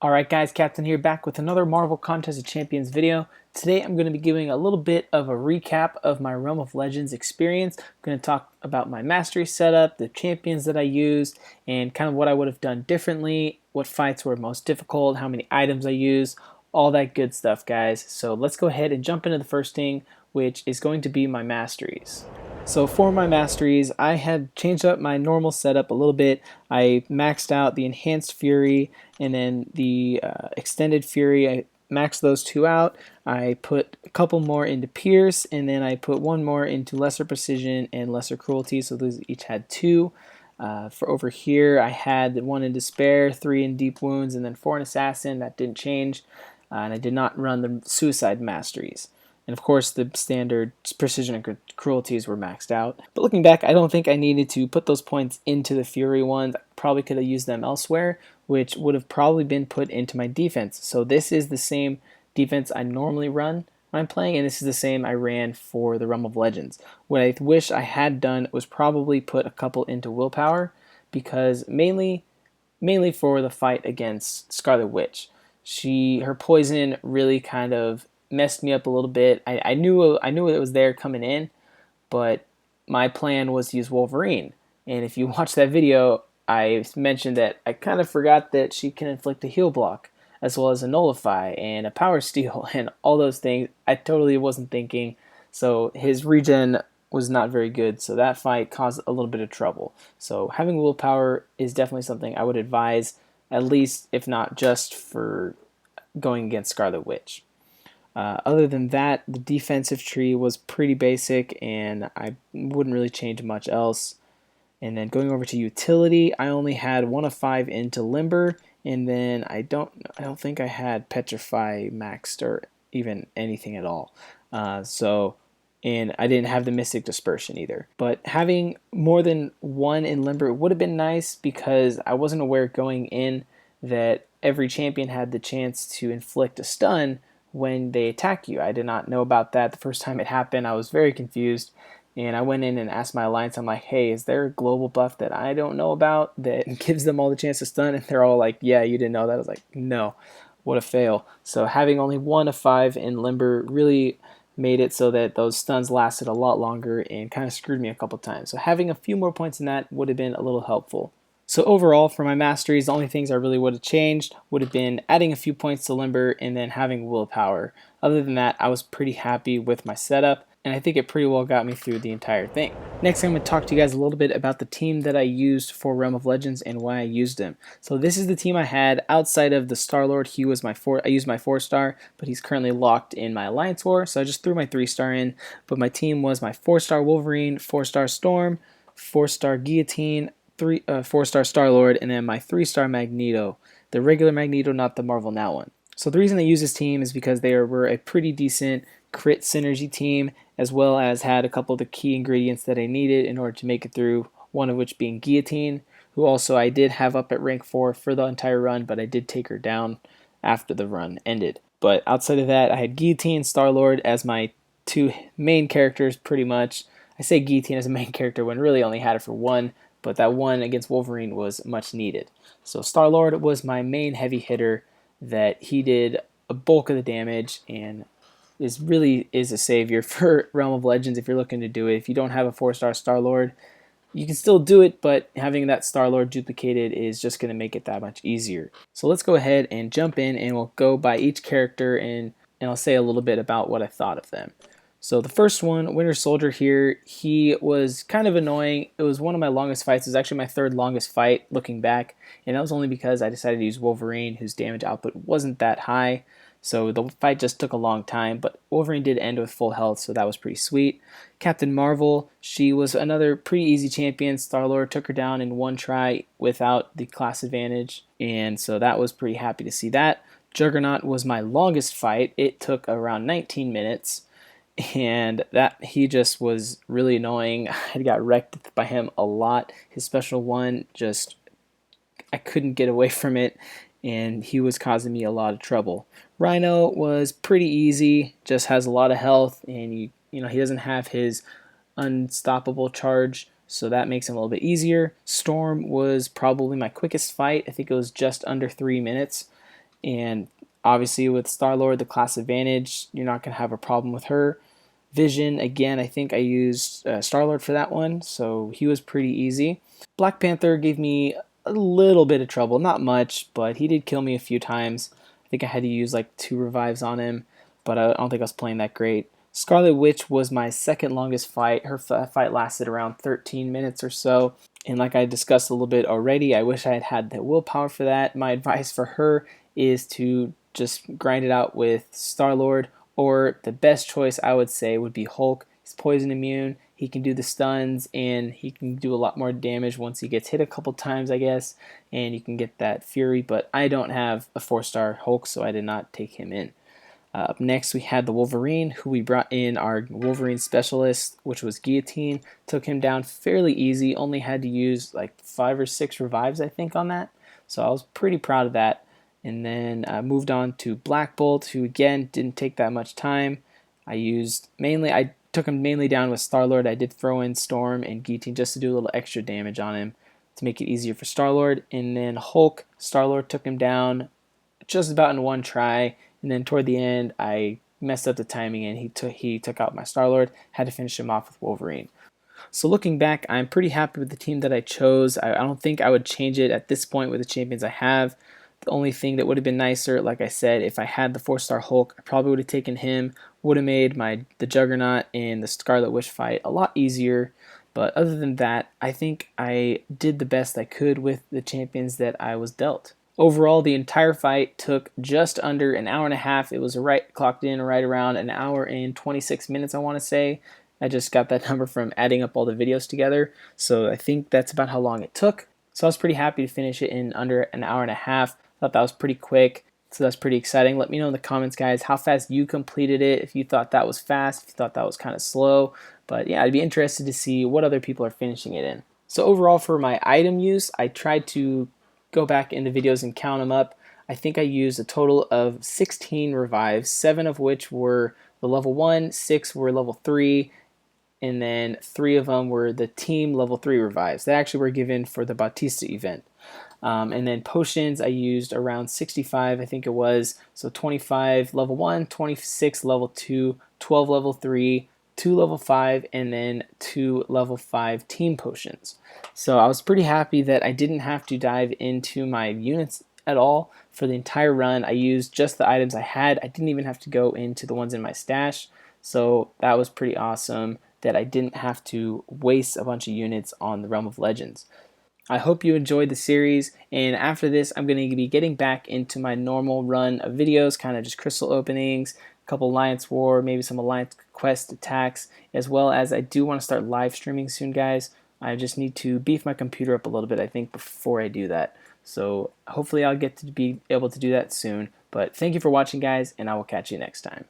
Alright guys, Captain here back with another Marvel Contest of Champions video. Today I'm going to be giving a little bit of a recap of my Realm of Legends experience. I'm going to talk about my mastery setup, the champions that I used, and kind of what I would have done differently, what fights were most difficult, how many items I used, all that good stuff guys. So let's go ahead and jump into the first thing, which is going to be my masteries. So for my masteries, I had changed up my normal setup a little bit. I maxed out the Enhanced Fury and then the Extended Fury. I maxed those two out. I put a couple more into Pierce, and then I put one more into Lesser Precision and Lesser Cruelty, so those each had two. For over here, I had one in Despair, 3 in Deep Wounds, and then 4 in Assassin. That didn't change. And I did not run the Suicide Masteries. And of course, the standard precision and cruelties were maxed out. But looking back, I don't think I needed to put those points into the Fury ones. I probably could have used them elsewhere, which would have probably been put into my defense. So this is the same defense I normally run when I'm playing, and this is the same I ran for the Realm of Legends. What I wish I had done was probably put a couple into Willpower, because mainly for the fight against Scarlet Witch. Her poison really kind of messed me up a little bit. I knew it was there coming in, but my plan was to use Wolverine. And if you watch that video, I mentioned that I kind of forgot that she can inflict a heal block, as well as a nullify and a power steal and all those things. I totally wasn't thinking, so his regen was not very good, so that fight caused a little bit of trouble. So having willpower is definitely something I would advise, at least if not just for going against Scarlet Witch. Other than that, the defensive tree was pretty basic, and I wouldn't really change much else. And then going over to utility, I only had 1 of 5 into Limber, and then I don't think I had Petrify maxed or even anything at all. And I didn't have the Mystic Dispersion either. But having more than 1 in Limber would have been nice, because I wasn't aware going in that every champion had the chance to inflict a stun when they attack you. I did not know about that the first time it happened. I was very confused, and I went in and asked my alliance, I'm like, hey, is there a global buff that I don't know about that gives them all the chance to stun? And they're all like, yeah, you didn't know that. I was like, no, what a fail. So having only 1 of 5 in Limber really made it so that those stuns lasted a lot longer and kind of screwed me a couple times. So having a few more points in that would have been a little helpful. So overall, for my masteries, the only things I really would have changed would have been adding a few points to Limber and then having willpower. Other than that, I was pretty happy with my setup, and I think it pretty well got me through the entire thing. Next, I'm going to talk to you guys a little bit about the team that I used for Realm of Legends and why I used them. So this is the team I had outside of the Star-Lord. I used my 4-star, but he's currently locked in my Alliance War, so I just threw my 3-star in. But my team was my 4-star Wolverine, 4-star Storm, 4-star Guillotine, 4-star Star-Lord, and then my 3-star Magneto, the regular Magneto, not the Marvel Now one. So the reason I use this team is because they were a pretty decent crit synergy team, as well as had a couple of the key ingredients that I needed in order to make it through, one of which being Guillotine, who also I did have up at rank 4 for the entire run, but I did take her down after the run ended. But outside of that, I had Guillotine, Star-Lord as my 2 main characters pretty much. I say Guillotine as a main character when really only had it for 1, but that one against Wolverine was much needed. So Star-Lord was my main heavy hitter, that he did a bulk of the damage and really is a savior for Realm of Legends if you're looking to do it. If you don't have a 4-star Star-Lord, you can still do it, but having that Star-Lord duplicated is just going to make it that much easier. So let's go ahead and jump in, and we'll go by each character, and I'll say a little bit about what I thought of them. So the first one, Winter Soldier here, he was kind of annoying. It was one of my longest fights. It was actually my 3rd longest fight looking back, and that was only because I decided to use Wolverine, whose damage output wasn't that high. So the fight just took a long time, but Wolverine did end with full health, so that was pretty sweet. Captain Marvel, she was another pretty easy champion. Star-Lord took her down in 1 try without the class advantage, and so that was pretty happy to see that. Juggernaut was my longest fight. It took around 19 minutes. And that he just was really annoying. I got wrecked by him a lot. His special one, just I couldn't get away from it, and he was causing me a lot of trouble. RHINO was pretty easy, just has a lot of health, and he doesn't have his unstoppable charge, so that makes him a little bit easier. Storm was probably my quickest fight. I think it was just under 3 minutes. And obviously with Star-Lord, the class advantage, you're not going to have a problem with her. Vision, again, I think I used Star-Lord for that one, so he was pretty easy. Black Panther gave me a little bit of trouble, not much, but he did kill me a few times. I think I had to use like 2 revives on him, but I don't think I was playing that great. Scarlet Witch was my second longest fight. Her fight lasted around 13 minutes or so. And like I discussed a little bit already, I wish I had had the willpower for that. My advice for her is to just grind it out with Star-Lord, or the best choice I would say would be Hulk. He's poison immune, he can do the stuns, and he can do a lot more damage once he gets hit a couple times, I guess, and you can get that Fury, but I don't have a 4-star Hulk, so I did not take him in. Up next, we had the Wolverine, who we brought in our Wolverine specialist, which was Guillotine. Took him down fairly easy, only had to use like 5 or 6 revives, I think, on that. So I was pretty proud of that. And then moved on to Black Bolt, who again didn't take that much time. I took him mainly down with Star-Lord. I did throw in Storm and Guillotine just to do a little extra damage on him to make it easier for Star-Lord. And then Hulk, Star-Lord took him down just about in one try. And then toward the end, I messed up the timing and he took out my Star-Lord. Had to finish him off with Wolverine. So looking back, I'm pretty happy with the team that I chose. I don't think I would change it at this point with the champions I have. The only thing that would have been nicer, like I said, if I had the 4-star Hulk, I probably would have taken him. Would have made the Juggernaut and the Scarlet Witch fight a lot easier. But other than that, I think I did the best I could with the champions that I was dealt. Overall, the entire fight took just under an hour and a half. It was clocked in right around an hour and 26 minutes, I want to say. I just got that number from adding up all the videos together. So I think that's about how long it took. So I was pretty happy to finish it in under an hour and a half. Thought that was pretty quick. So that's pretty exciting. Let me know in the comments, guys, how fast you completed it. If you thought that was fast, if you thought that was kind of slow. But yeah, I'd be interested to see what other people are finishing it in. So overall, for my item use, I tried to go back into videos and count them up. I think I used a total of 16 revives, 7 of which were the level 1, 6 were level 3, and then 3 of them were the team level 3 revives. They actually were given for the Bautista event. And then potions, I used around 65, I think it was. So 25 level 1, 26 level 2, 12 level 3, 2 level 5, and then 2 level 5 team potions. So I was pretty happy that I didn't have to dive into my units at all for the entire run. I used just the items I had. I didn't even have to go into the ones in my stash. So that was pretty awesome that I didn't have to waste a bunch of units on the Realm of Legends. I hope you enjoyed the series, and after this I'm going to be getting back into my normal run of videos, kind of just crystal openings, a couple Alliance War, maybe some Alliance Quest attacks, as well as I do want to start live streaming soon, guys. I just need to beef my computer up a little bit, I think, before I do that. So hopefully I'll get to be able to do that soon. But thank you for watching, guys, and I will catch you next time.